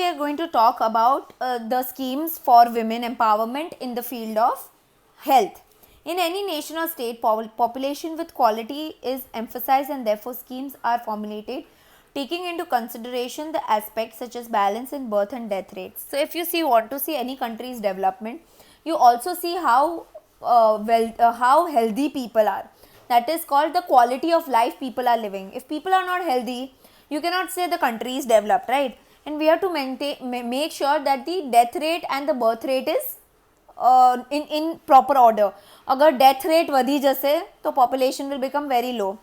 we are going to talk about the schemes for women empowerment in the field of health. In any nation or state, population with quality is emphasized, and therefore schemes are formulated taking into consideration the aspects such as balance in birth and death rates. So if you want to see any country's development, you also see how how healthy people are. That is called the quality of life people are living. If people are not healthy, you cannot say the country is developed, right? And we have to make sure that the death rate and the birth rate is in proper order. अगर death rate वधी जैसे तो population will become very low.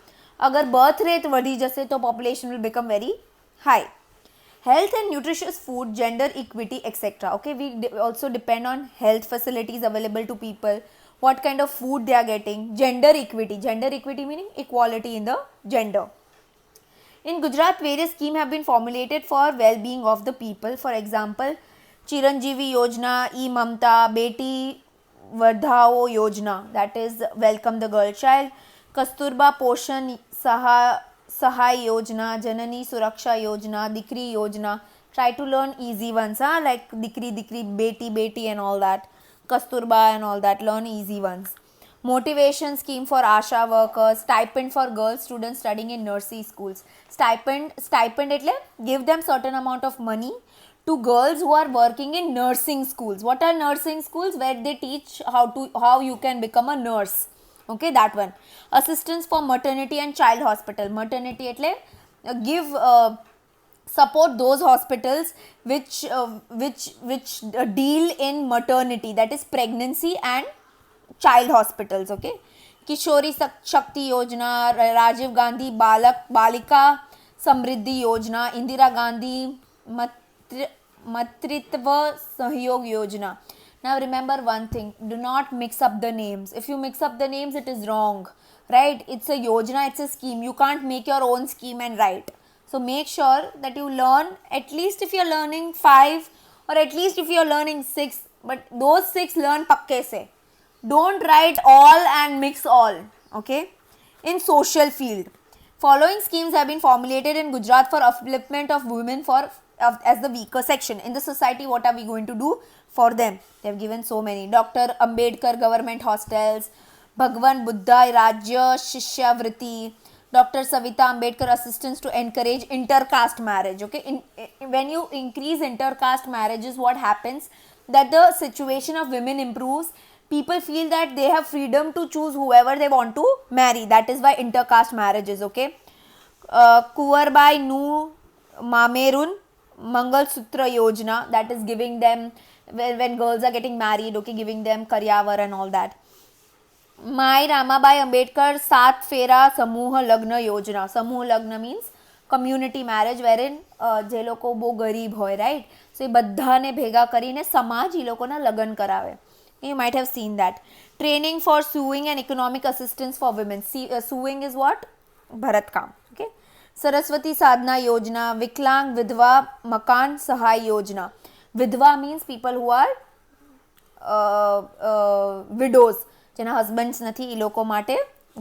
अगर birth rate वधी जैसे तो population will become very high. Health and nutritious food, gender equity, etc. Okay, we also depend on health facilities available to people, what kind of food they are getting, gender equity meaning equality in the gender. In Gujarat, various schemes have been formulated for well-being of the people. For example, Chiranjeevi Yojana, E-Mamta, Beti Vadhao Yojana, that is welcome the girl child, Kasturba Poshan Sahay Yojana, Janani Suraksha Yojana, Dikri Yojana. Try to learn easy ones, like Dikri, Beti and all that, Kasturba and all that, learn easy ones. Motivation scheme for ASHA workers, stipend for girl students studying in nursery schools. Stipend એટલે give them certain amount of money to girls who are working in nursing schools. What are nursing schools? Where they teach how you can become a nurse. Okay, that one. Assistance for maternity and child hospital. Maternity એટલે give support those hospitals which deal in maternity, that is pregnancy and child hospitals. Okay, Kishori Shakti Yojana, Rajiv Gandhi Balika Samriddhi Yojana, Indira Gandhi Matritva Sahyog Yojana. Now remember one thing, do not mix up the names. If you mix up the names, it is wrong, right? It's a yojana, it's a scheme. You can't make your own scheme and write. So make sure that you learn, at least if you're learning 5 or at least if you're learning 6, but those 6 learn pakke se. Don't write all and mix all, okay? In social field, following schemes have been formulated in Gujarat for upliftment of women as the weaker section. In the society, what are we going to do for them? They have given so many. Dr. Ambedkar Government Hostels, Bhagwan Buddha Rajya Shishya Vritti, Dr. Savita Ambedkar Assistance to encourage intercaste marriage. Okay, when you increase intercaste marriages, what happens? That the situation of women improves. People feel that they have freedom to choose whoever they want to marry. That is why intercaste marriages. Okay, Kuwarbai Nu Mamerun Mangal Sutra Yojana, that is giving them, when girls are getting married, okay, giving them karyavar and all that. Mai Ramabai Ambedkar Sat Fera Samuha Lagna Yojana. Samuha Lagna means community marriage, wherein જે લોકો બહુ ગરીબ હોય, right? So એ બધાને ભેગા કરીને સમાજ એ લોકોના લગ્ન કરાવે. You might have seen that. Training for sewing and economic assistance for women. Sewing is what? Bharat Kam. Okay. Saraswati Sadhana Yojana, Viklang Vidva Makan Sahay Yojana. Vidva means people who are widows, જેના husbands નથી, એ લોકો માટે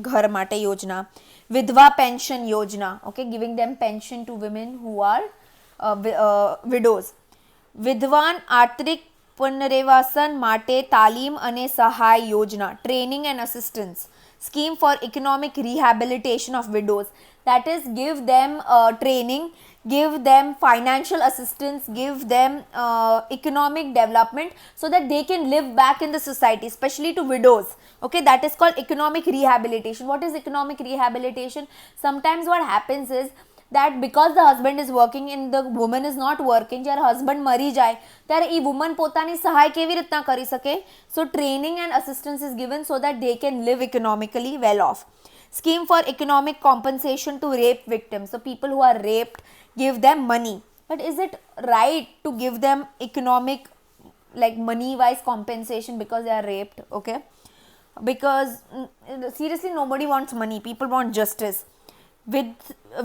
ઘર માટે યોજના. Vidva Pension Yojana, okay, giving them pension to women who are widows. Vidwan Arthik પુનરેવાસન માટે તાલીમ અને સહાય યોજના, training and assistance scheme for economic rehabilitation of widows, that is give them training, give them financial assistance, give them economic development so that they can live back in the society, especially to widows. Okay, that is called economic rehabilitation. What is economic rehabilitation? Sometimes what happens is that because the husband is working and the woman is not working, જ્યારે husband મરી જાય ત્યારે એ woman પોતાની સહાય કેવી રીતના કરી શકે? So training and assistance is given so that they can live economically well off. Scheme for economic compensation to rape victims. So people who are raped, give them money. But is it right to give them economic, like money wise compensation because they are raped? Okay, because seriously nobody wants money, people want justice.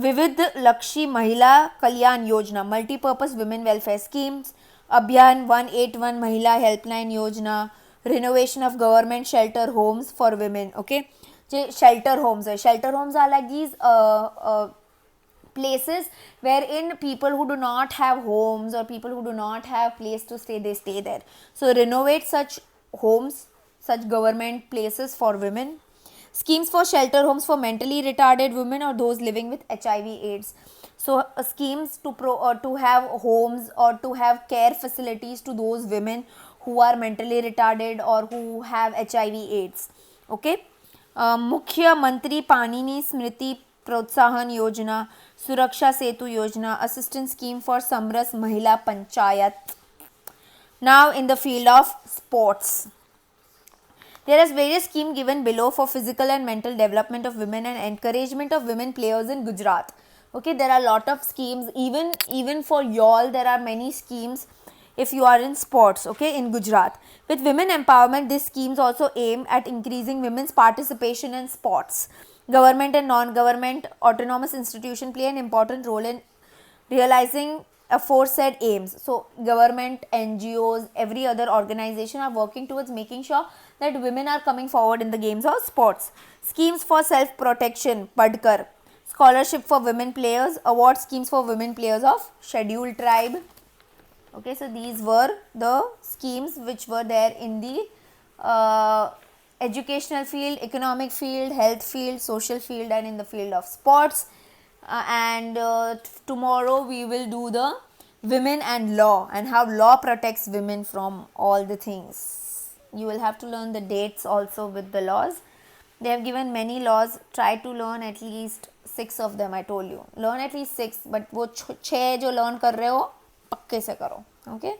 Vivid Lakshi Mahila Kalyan Yojana, multi-purpose women welfare schemes. Abhiyan 181 Mahila Helpline Yojana, renovation of government shelter homes for women. Okay, shelter homes are like these places wherein people who do not have homes or people who do not have place to stay, they stay there. So renovate such homes, such government places for women. Schemes for shelter homes for mentally retarded women or those living with HIV AIDS. So schemes to have homes or to have care facilities to those women who are mentally retarded or who have HIV AIDS. Okay. मुख्यमंत्री पाणिनि स्मृति प्रोत्साहन योजना, सुरक्षा सेतु योजना, assistance scheme for समरस महिला panchayat. Now in the field of sports, there is various schemes given below for physical and mental development of women and encouragement of women players in Gujarat. Okay, there are a lot of schemes, even for y'all there are many schemes if you are in sports, okay, in Gujarat. With women empowerment, these schemes also aim at increasing women's participation in sports. Government and non-government autonomous institutions play an important role in realizing aforesaid aims. So government, NGOs, every other organization are working towards making sure that women are coming forward in the games or sports. Schemes for self-protection, Padkar. Scholarship for women players, award schemes for women players of scheduled tribe. Okay, so these were the schemes which were there in the educational field, economic field, health field, social field, and in the field of sports. And tomorrow we will do the women and law and how law protects women from all the things. You will have to learn the dates also with the laws. They have given many laws. Try to learn at least 6 of them. I told you, learn at least 6, but वो 6 जो learn कर रहे हो पक्के से करो. Okay.